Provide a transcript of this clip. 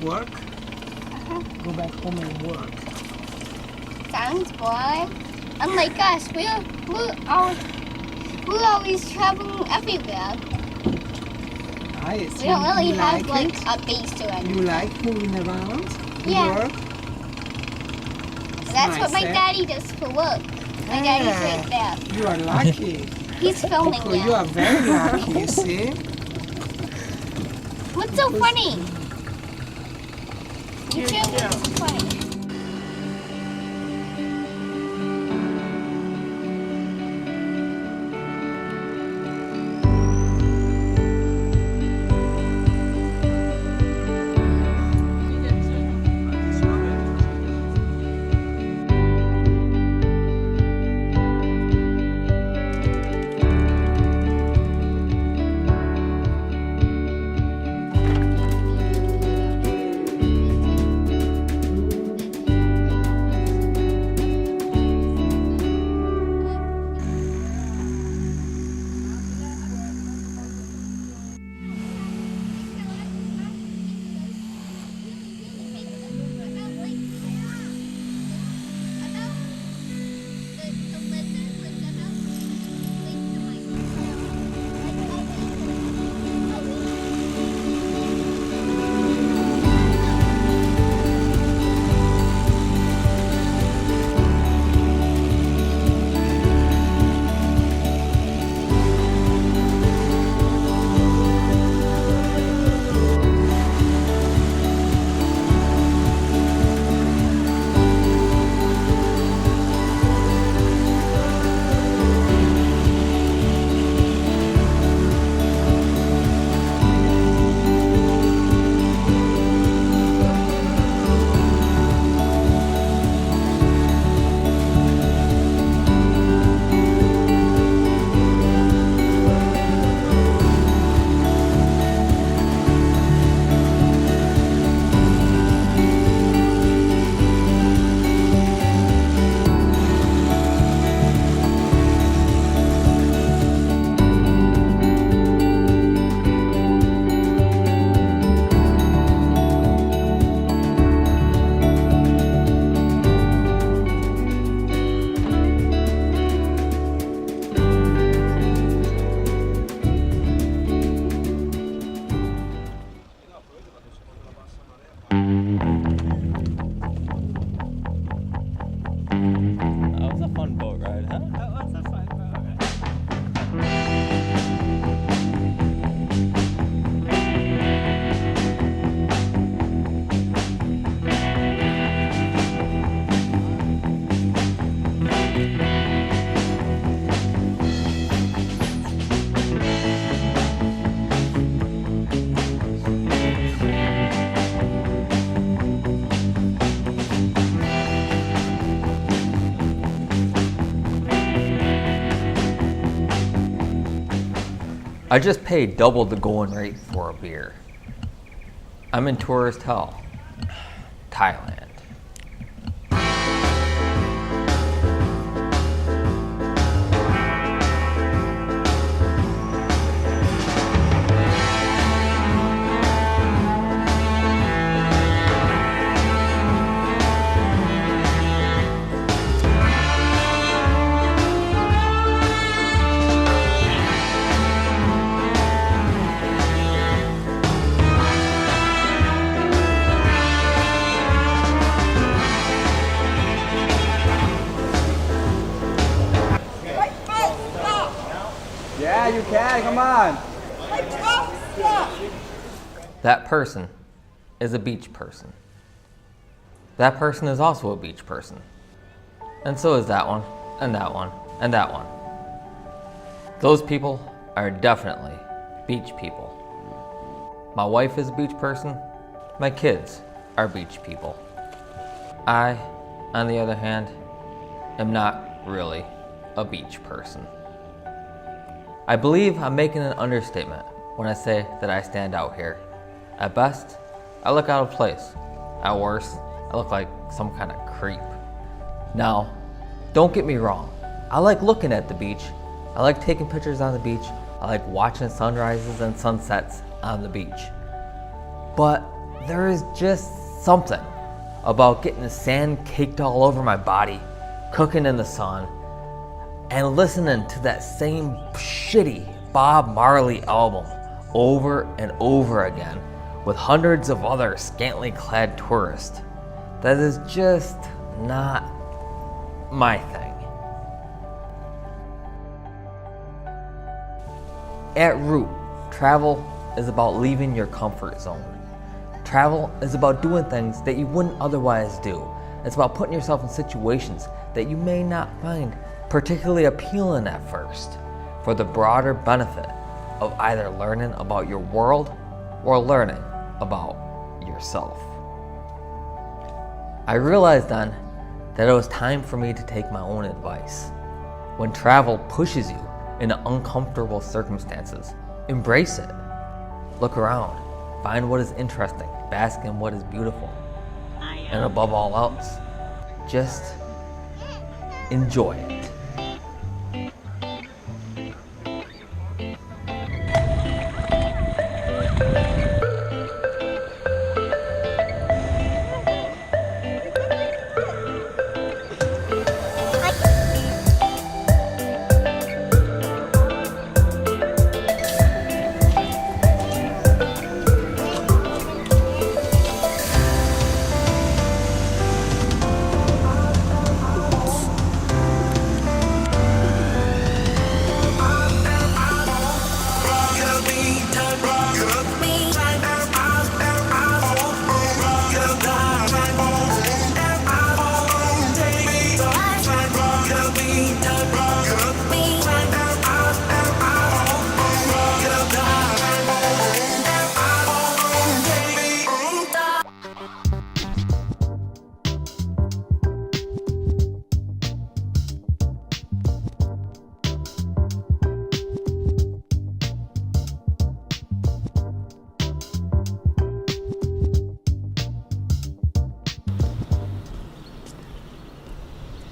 work? Go back home and work. Sounds boring. And like us, we're always traveling everywhere. I see. We don't really You have like like it? a base or anything. You like moving around? To Yeah. Work? That's what my nice, eh? daddy does for work. My daddy's right there. You are lucky. He's filming Coco, you now. are very lucky, you see? What's so funny? You Cute, too? What's so funny? That was a fun boat ride, huh? That was a fun boat ride. I just paid double the going rate for a beer. I'm in tourist hell, Thailand. Yeah, you can. Come on. That person is a beach person. That person is also a beach person. And so is that one, and that one, and that one. Those people are definitely beach people. My wife is a beach person. My kids are beach people. I, on the other hand, am not really a beach person. I believe I'm making an understatement when I say that I stand out here. At best, I look out of place. At worst, I look like some kind of creep. Now, don't get me wrong. I like looking at the beach. I like taking pictures on the beach. I like watching sunrises and sunsets on the beach. But there is just something about getting the sand caked all over my body, cooking in the sun, and listening to that same shitty Bob Marley album over and over again with hundreds of other scantily clad tourists. That is just not my thing. At root, travel is about leaving your comfort zone. Travel is about doing things that you wouldn't otherwise do. It's about putting yourself in situations that you may not find particularly appealing at first, for the broader benefit of either learning about your world or learning about yourself. I realized then that it was time for me to take my own advice. When travel pushes you into uncomfortable circumstances, embrace it. Look around, find what is interesting, bask in what is beautiful, and above all else, just enjoy it.